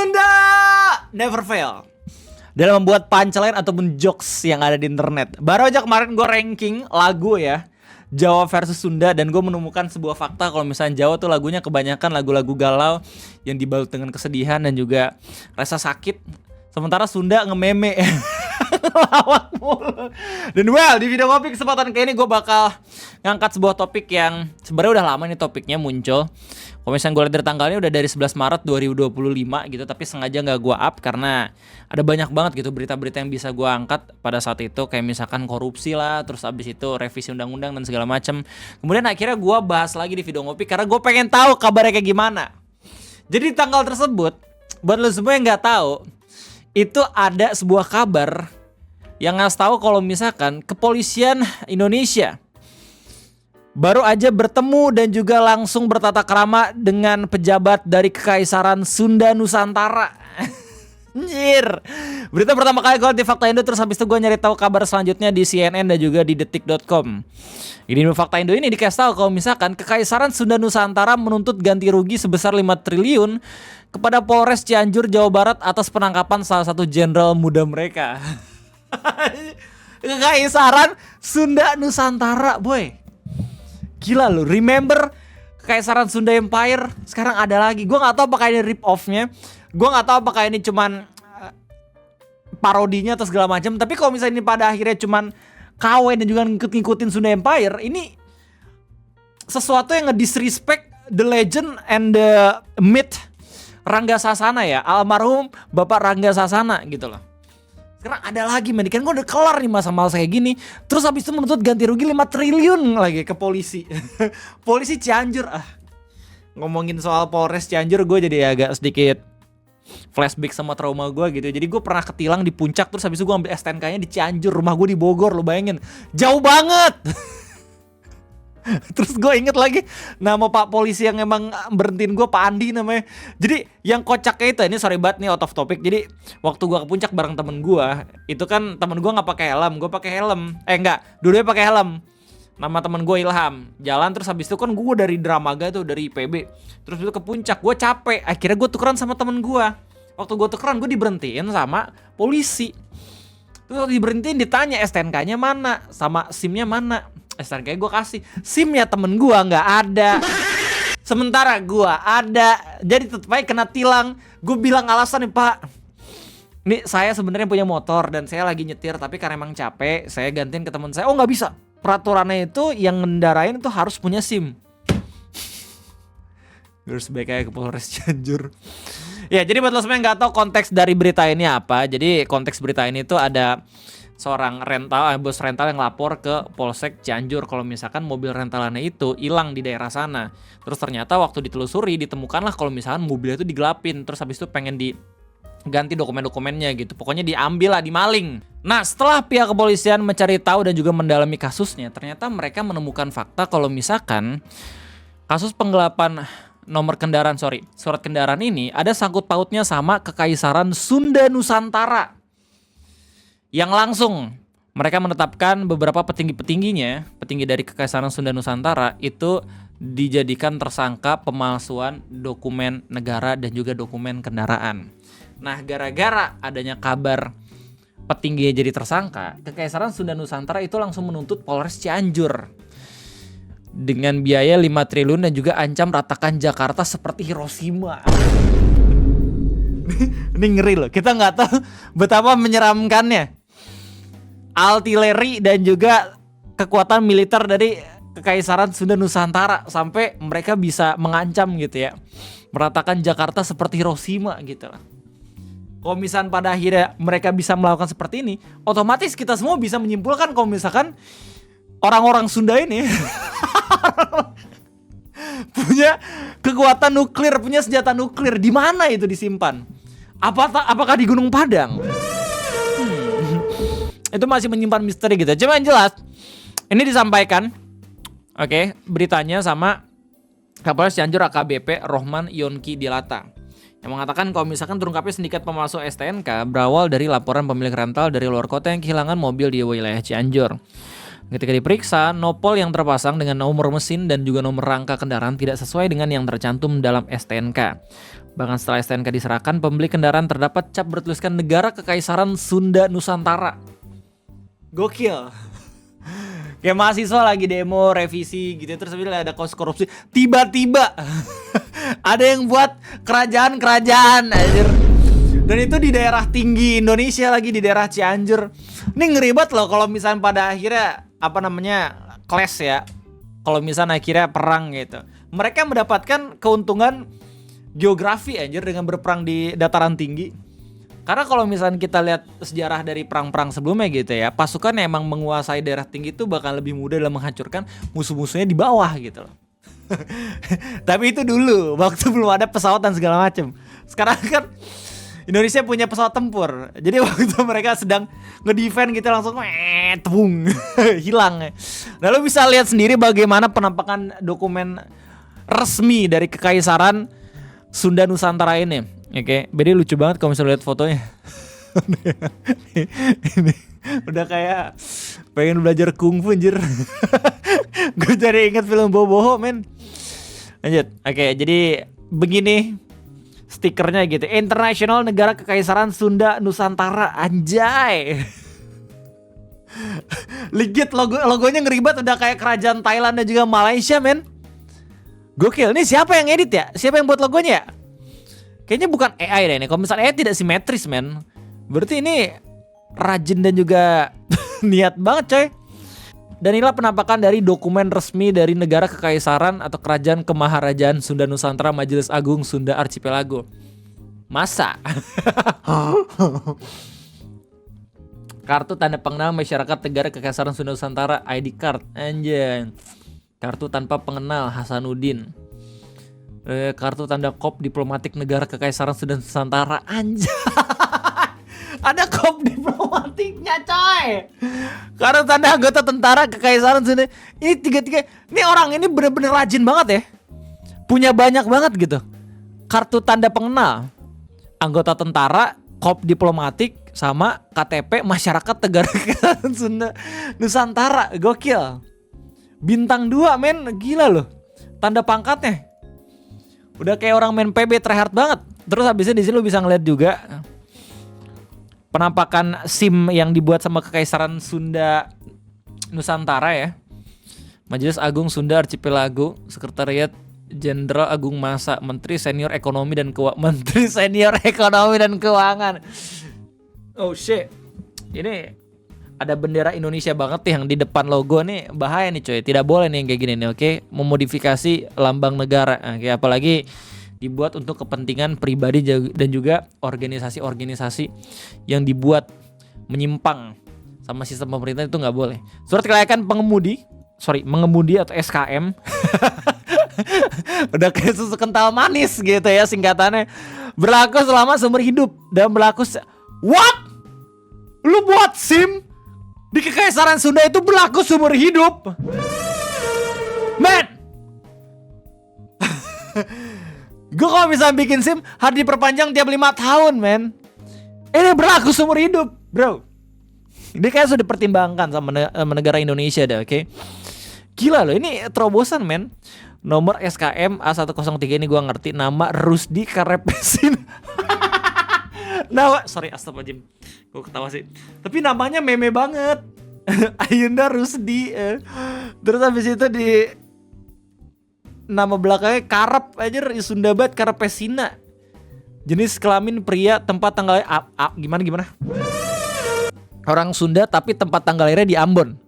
Sunda never fail dalam membuat punchline ataupun jokes yang ada di internet. Baru aja kemarin gue ranking lagu ya, Jawa versus Sunda, dan gue menemukan sebuah fakta kalau misalnya Jawa tuh lagunya kebanyakan lagu-lagu galau yang dibalut dengan kesedihan dan juga rasa sakit. Sementara Sunda ngememe lawak mulu. Dan di video ngopi kesempatan kali ini gue bakal ngangkat sebuah topik yang sebenarnya udah lama nih topiknya muncul. Kalau misalnya gue lihat dari tanggalnya udah dari 11 Maret 2025 gitu, tapi sengaja gak gue up karena ada banyak banget gitu berita-berita yang bisa gue angkat pada saat itu, kayak misalkan korupsi lah, terus abis itu revisi undang-undang dan segala macam. Kemudian akhirnya gue bahas lagi di video ngopi karena gue pengen tahu kabarnya kayak gimana. Jadi tanggal tersebut, buat lo semua yang gak tahu, itu ada sebuah kabar yang ngasih tahu kalau misalkan kepolisian Indonesia baru aja bertemu dan juga langsung bertatap krama dengan pejabat dari Kekaisaran Sunda Nusantara. Anjir. Berita pertama kali gue di Fakta Indo, terus habis itu gue nyari tahu kabar selanjutnya di CNN dan juga di detik.com. Ini Fakta Indo ini dikasih tahu kalau misalkan Kekaisaran Sunda Nusantara menuntut ganti rugi sebesar 5 triliun kepada Polres Cianjur, Jawa Barat atas penangkapan salah satu jenderal muda mereka. Kekaisaran Sunda Nusantara, boy. Gila lu, remember Kekaisaran Sunda Empire sekarang ada lagi. Gue gak tahu apakah ini rip off-nya, gue gak tahu apakah ini cuman parodinya atau segala macam. Tapi kalau misalnya ini pada akhirnya cuman KW dan juga ngikutin Sunda Empire, ini sesuatu yang nge-disrespect the legend and the myth Rangga Sasana ya, almarhum Bapak Rangga Sasana gitu loh. Sekarang ada lagi men, kan gue udah kelar nih masa-masa kayak gini. Terus habis itu menuntut ganti rugi 5 triliun lagi ke polisi. Polisi Cianjur. Ngomongin soal Polres Cianjur, gue jadi agak sedikit flashback sama trauma gue gitu. Jadi gue pernah ketilang di puncak, terus habis itu gue ambil STNK-nya di Cianjur. Rumah gue di Bogor, lo bayangin. Jauh banget. Terus gue inget lagi nama pak polisi yang emang berhentiin gue, Pak Andi namanya. Jadi yang kocaknya itu, ini sorry banget nih out of topic. Jadi waktu gue ke puncak bareng temen gue, itu kan temen gue nggak pakai helm, gue pakai helm. Dua-duanya pakai helm. Nama temen gue Ilham. Jalan terus habis itu kan gue dari Dramaga tuh, dari IPB. Terus itu ke puncak, gue capek. Akhirnya gue tukeran sama temen gue. Waktu gue tukeran gue diberhentiin sama polisi. Terus diberhentiin ditanya STNK-nya mana, sama SIM-nya mana. STNK gue kasih, SIM-nya temen gue nggak ada, sementara gue ada. Jadi tetep aja kena tilang. Gue bilang alasan nih, Pak, nih saya sebenarnya punya motor dan saya lagi nyetir, tapi karena emang capek saya gantiin ke teman saya. Oh nggak bisa, peraturannya itu yang ngendarain itu harus punya SIM. Terus baik kayak ke Polres Cianjur. Ya, jadi buat lo semua yang nggak tahu konteks dari berita ini apa, jadi konteks berita ini tuh ada seorang bos rental yang lapor ke Polsek Cianjur kalau misalkan mobil rentalannya itu hilang di daerah sana. Terus ternyata waktu ditelusuri ditemukanlah kalau misalkan mobilnya itu digelapin, terus habis itu pengen diganti dokumen-dokumennya gitu. Pokoknya diambil lah, dimaling. Nah, setelah pihak kepolisian mencari tahu dan juga mendalami kasusnya, ternyata mereka menemukan fakta kalau misalkan kasus penggelapan surat kendaraan ini ada sangkut pautnya sama Kekaisaran Sunda Nusantara. Yang langsung mereka menetapkan beberapa petinggi dari Kekaisaran Sunda Nusantara itu dijadikan tersangka pemalsuan dokumen negara dan juga dokumen kendaraan. Nah, gara-gara adanya kabar petingginya jadi tersangka, Kekaisaran Sunda Nusantara itu langsung menuntut Polres Cianjur dengan biaya 5 triliun dan juga ancam ratakan Jakarta seperti Hiroshima. Ini ngeri loh, kita nggak tahu betapa menyeramkannya artileri dan juga kekuatan militer dari Kekaisaran Sunda Nusantara sampai mereka bisa mengancam gitu ya, meratakan Jakarta seperti Hiroshima gitu lah. Kalau misalkan pada akhirnya mereka bisa melakukan seperti ini, otomatis kita semua bisa menyimpulkan kalau misalkan orang-orang Sunda ini punya kekuatan nuklir, punya senjata nuklir. Di mana itu disimpan? Apakah di Gunung Padang? Itu masih menyimpan misteri gitu. Cuma yang jelas ini disampaikan beritanya sama Kapolres Cianjur AKBP Rohman Yonki Dilata, yang mengatakan kalau misalkan terungkapnya sindikat pemalsu STNK berawal dari laporan pemilik rental dari luar kota yang kehilangan mobil di wilayah Cianjur. Ketika diperiksa, nopol yang terpasang dengan nomor mesin dan juga nomor rangka kendaraan tidak sesuai dengan yang tercantum dalam STNK. Bahkan setelah STNK diserahkan, pembeli kendaraan terdapat cap bertuliskan Negara Kekaisaran Sunda Nusantara. Gokil. Kayak mahasiswa lagi demo revisi gitu, terus ada kasus korupsi, tiba-tiba ada yang buat kerajaan anjir. Dan itu di daerah tinggi Indonesia lagi, di daerah Cianjur. Ini ngeri banget loh kalau misalnya pada akhirnya clash ya. Kalau misalnya akhirnya perang gitu. Mereka mendapatkan keuntungan geografi anjir dengan berperang di dataran tinggi. Karena kalau misalnya kita lihat sejarah dari perang-perang sebelumnya gitu ya, pasukan yang emang menguasai daerah tinggi itu bakal lebih mudah dalam menghancurkan musuh-musuhnya di bawah gitu loh. Tapi itu dulu, waktu belum ada pesawat dan segala macam. Sekarang kan Indonesia punya pesawat tempur. Jadi waktu mereka sedang ngedefend gitu langsung tebung hilang. Lalu bisa lihat sendiri bagaimana penampakan dokumen resmi dari Kekaisaran Sunda Nusantara ini. Oke, beda lucu banget kalau misalnya lihat fotonya. Ini udah kayak pengen belajar kungfu anjir. Gue jadi inget film Boboho men. Lanjut. Oke, jadi begini stikernya gitu. International Negara Kekaisaran Sunda Nusantara, anjay. Legit logonya ngeribet, udah kayak kerajaan Thailand dan juga Malaysia men. Gokil. Ini siapa yang edit ya? Siapa yang buat logonya ya? Kayaknya bukan AI deh ini. Kalau misalnya AI tidak simetris men, berarti ini rajin dan juga niat banget coy. Dan inilah penampakan dari dokumen resmi dari Negara Kekaisaran atau Kerajaan Kemaharajaan Sunda Nusantara Majelis Agung Sunda Archipelago. Masa? Kartu tanda pengenal masyarakat Negara Kekaisaran Sunda Nusantara, ID card, anjay. Kartu tanpa pengenal, Hasanuddin. Kartu tanda kop diplomatik Negara Kekaisaran Sunda Nusantara, anjay. Ada kop diplomatiknya coy. Kartu tanda anggota tentara Kekaisaran Sunda. Ini tiga-tiga. Ini orang ini bener-bener rajin banget ya. Punya banyak banget gitu. Kartu tanda pengenal, anggota tentara, kop diplomatik, sama KTP masyarakat Negara Kekaisaran Sunda Nusantara. Gokil. Bintang 2 men, gila loh. Tanda pangkatnya udah kayak orang main PB tryhard banget. Terus habisnya di sini lu bisa ngeliat juga penampakan SIM yang dibuat sama Kekaisaran Sunda Nusantara ya. Majelis Agung Sunda Archipelago, Sekretariat Jenderal Agung Massa, Menteri Senior Ekonomi dan Keuangan. Oh shit. Ini ada bendera Indonesia banget nih yang di depan logo nih, bahaya nih coy. Tidak boleh nih yang kayak gini nih, oke? Memodifikasi lambang negara. Oke, apalagi dibuat untuk kepentingan pribadi dan juga organisasi-organisasi yang dibuat menyimpang sama sistem pemerintah itu nggak boleh. Surat kelayakan mengemudi atau SKM. Udah kayak susu kental manis gitu ya singkatannya. Berlaku selama seumur hidup dan berlaku What? Lu buat SIM di Kekaisaran Sunda itu berlaku seumur hidup. Man. Gue kalau misalnya bikin SIM harus diperpanjang tiap 5 tahun, men. Ini berlaku seumur hidup, bro. Ini kayak sudah dipertimbangkan sama negara Indonesia deh, oke? Gila loh, ini terobosan, men. Nomor SKM A103 ini gue ngerti. Nama Rusdi Karepesin. Astagfirullahaladzim, gue ketawa sih. Tapi namanya meme banget. Ayunda Rusdi. Terus habis itu di nama belakangnya Karep aja, Sundabat Karepesina. Jenis kelamin pria, tempat tanggal gimana? Orang Sunda tapi tempat tanggal lahirnya di Ambon.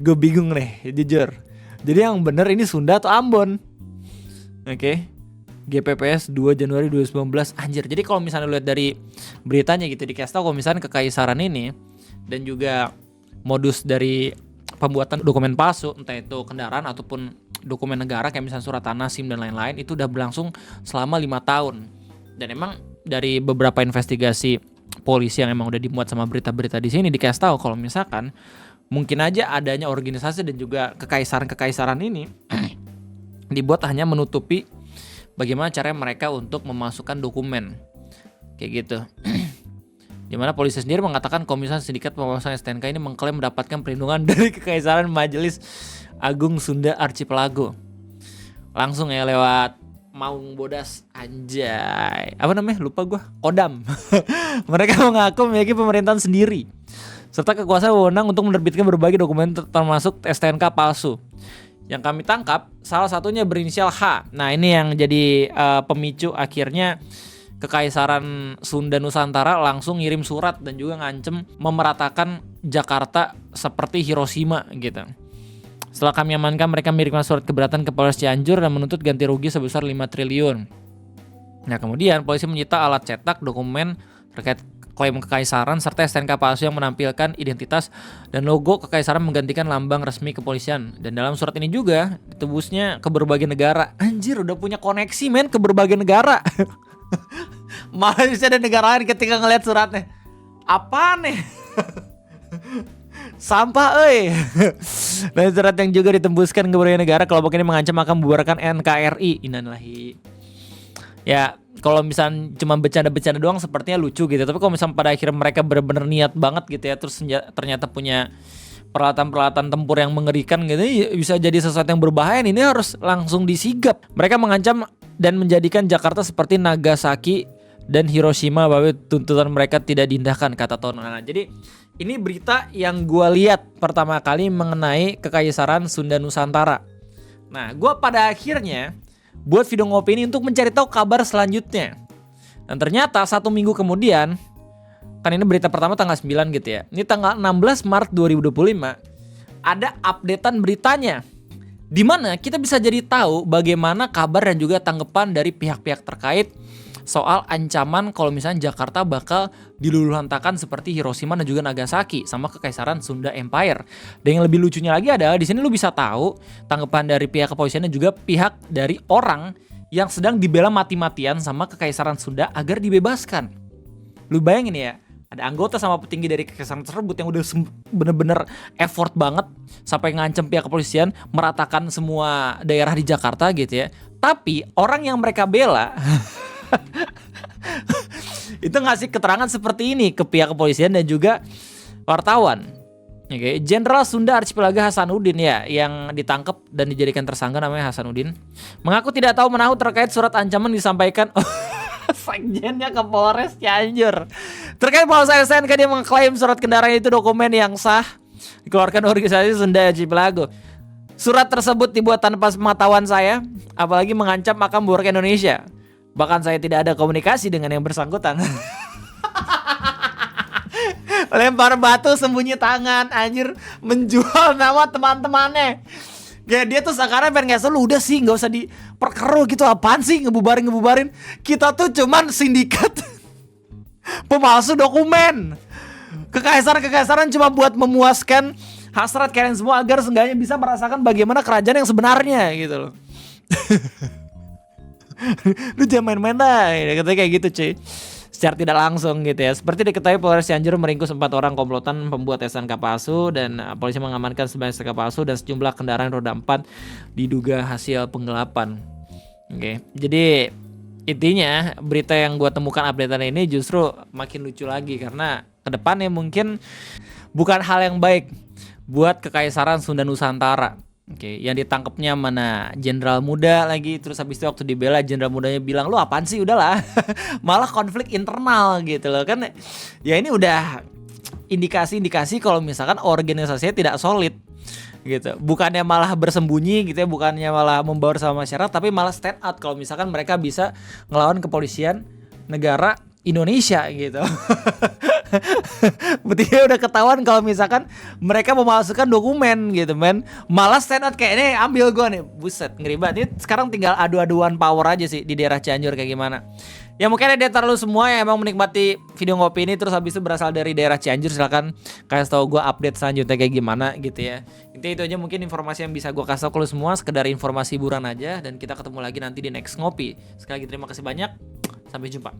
Gue bingung nih, jujur. Jadi yang bener ini Sunda atau Ambon? Oke. GPPS 2 Januari 2019. Anjir. Jadi kalau misalnya lihat dari beritanya gitu dikasih tahu kalau misalnya Kekaisaran ini dan juga modus dari pembuatan dokumen palsu, entah itu kendaraan ataupun dokumen negara kayak misalnya surat tanah, SIM dan lain-lain, itu udah berlangsung selama 5 tahun. Dan emang dari beberapa investigasi polisi yang emang udah dimuat sama berita-berita di sini dikasih tahu kalau misalkan mungkin aja adanya organisasi dan juga kekaisaran ini dibuat hanya menutupi bagaimana caranya mereka untuk memasukkan dokumen kayak gitu. Di mana polisi sendiri mengatakan Komisi Sindikat Pemasaran STNK ini mengklaim mendapatkan perlindungan dari Kekaisaran Majelis Agung Sunda Archipelago. Langsung ya lewat Maung Bodas, anjay. Apa namanya? Lupa gue. Kodam. Mereka mengaku memiliki pemerintahan sendiri serta kekuasaan wewenang untuk menerbitkan berbagai dokumen termasuk STNK palsu. Yang kami tangkap salah satunya berinisial H. Nah, ini yang jadi pemicu akhirnya Kekaisaran Sunda Nusantara langsung ngirim surat dan juga ngancem memeratakan Jakarta seperti Hiroshima gitu. Setelah kami amankan, mereka mengirimkan surat keberatan ke Polres Cianjur dan menuntut ganti rugi sebesar 5 triliun. Nah, kemudian polisi menyita alat cetak, dokumen terkait klaim kekaisaran serta STNK palsu yang menampilkan identitas dan logo kekaisaran menggantikan lambang resmi kepolisian. Dan dalam surat ini juga ditebusnya ke berbagai negara. Anjir, udah punya koneksi men ke berbagai negara. Malaysia dan negara lain ketika ngeliat suratnya. Apa nih? Sampah euy. Dan surat yang juga ditembuskan ke berbagai negara, kelompok ini mengancam akan membubarkan NKRI. Innalillahi. Ya, kalau misalnya cuma bercanda-bercanda doang sepertinya lucu gitu. Tapi kalau misalnya pada akhirnya mereka benar-benar niat banget gitu ya, terus ternyata punya peralatan-peralatan tempur yang mengerikan gitu, bisa jadi sesuatu yang berbahaya. Ini harus langsung disigap. Mereka mengancam dan menjadikan Jakarta seperti Nagasaki dan Hiroshima bahwa tuntutan mereka tidak diindahkan, kata Tono. Nah, jadi ini berita yang gue lihat pertama kali mengenai Kekaisaran Sunda Nusantara. Nah, gue pada akhirnya buat video ngopi ini untuk mencari tahu kabar selanjutnya. Dan ternyata 1 minggu kemudian, kan ini berita pertama tanggal 9 gitu ya. Ini tanggal 16 Maret 2025 ada updatean beritanya, di mana kita bisa jadi tahu bagaimana kabar dan juga tanggapan dari pihak-pihak terkait soal ancaman kalau misalnya Jakarta bakal diluluhlantakan seperti Hiroshima dan juga Nagasaki sama Kekaisaran Sunda Empire. Dan yang lebih lucunya lagi adalah di sini lu bisa tahu tanggapan dari pihak kepolisian dan juga pihak dari orang yang sedang dibela mati-matian sama Kekaisaran Sunda agar dibebaskan. Lu bayangin ya, ada anggota sama petinggi dari Kekaisaran tersebut yang udah bener-bener effort banget sampai ngancem pihak kepolisian meratakan semua daerah di Jakarta gitu ya. Tapi orang yang mereka bela itu ngasih keterangan seperti ini ke pihak kepolisian dan juga wartawan. Oke, Jenderal Sunda Archipelago Hasanuddin ya, yang ditangkap dan dijadikan tersangka namanya Hasanuddin, mengaku tidak tahu menahu terkait surat ancaman disampaikan sekjennya ke Polres Cianjur. Terkait bahwa STNK, dia mengklaim surat kendaraan itu dokumen yang sah dikeluarkan organisasi Sunda Archipelago. Surat tersebut dibuat tanpa pengetahuan saya, apalagi mengancam akan membubarkan Indonesia. Bahkan saya tidak ada komunikasi dengan yang bersangkutan. Lempar batu sembunyi tangan, anjir, menjual nama teman-temannya. Kayak dia tuh sekarang pengen ngasih lu udah sih nggak usah diperkeruh gitu, apaan sih ngebubarin. Kita tuh cuman sindikat pemalsu dokumen. Kekaisaran cuma buat memuaskan hasrat kalian semua agar seenggaknya bisa merasakan bagaimana kerajaan yang sebenarnya gitu loh. Lu jangan main-main dah, katanya kayak gitu cuy. Secara tidak langsung gitu ya. Seperti diketahui, Polres Cianjur meringkus 4 orang komplotan pembuat STNK palsu, dan polisi mengamankan 9 STNK palsu dan sejumlah kendaraan roda 4 diduga hasil penggelapan. Oke, jadi intinya berita yang gue temukan updatean ini justru makin lucu lagi karena kedepannya mungkin bukan hal yang baik buat Kekaisaran Sunda Nusantara. Oke, yang ditangkapnya mana jenderal muda lagi, terus habis itu waktu dibela jenderal mudanya bilang lu apaan sih, udahlah. Malah konflik internal gitu loh kan. Ya ini udah indikasi kalau misalkan organisasinya tidak solid gitu. Bukannya malah bersembunyi gitu ya, bukannya malah membaur sama masyarakat, tapi malah stand out kalau misalkan mereka bisa ngelawan kepolisian negara Indonesia gitu. Berarti udah ketahuan kalau misalkan mereka memalsukan dokumen gitu men. Malah stand out kayak ini ambil gue nih. Buset, ngeri banget. Ini sekarang tinggal adu-aduan power aja sih di daerah Cianjur kayak gimana. Ya mungkin ada terlalu semua yang emang menikmati video ngopi ini terus habis itu berasal dari daerah Cianjur, silakan kasih tahu gue update selanjutnya kayak gimana gitu ya. Intinya itu aja mungkin informasi yang bisa gue kasih tahu kalau semua, sekedar informasi hiburan aja, dan kita ketemu lagi nanti di next ngopi. Sekali lagi terima kasih banyak. Sampai jumpa.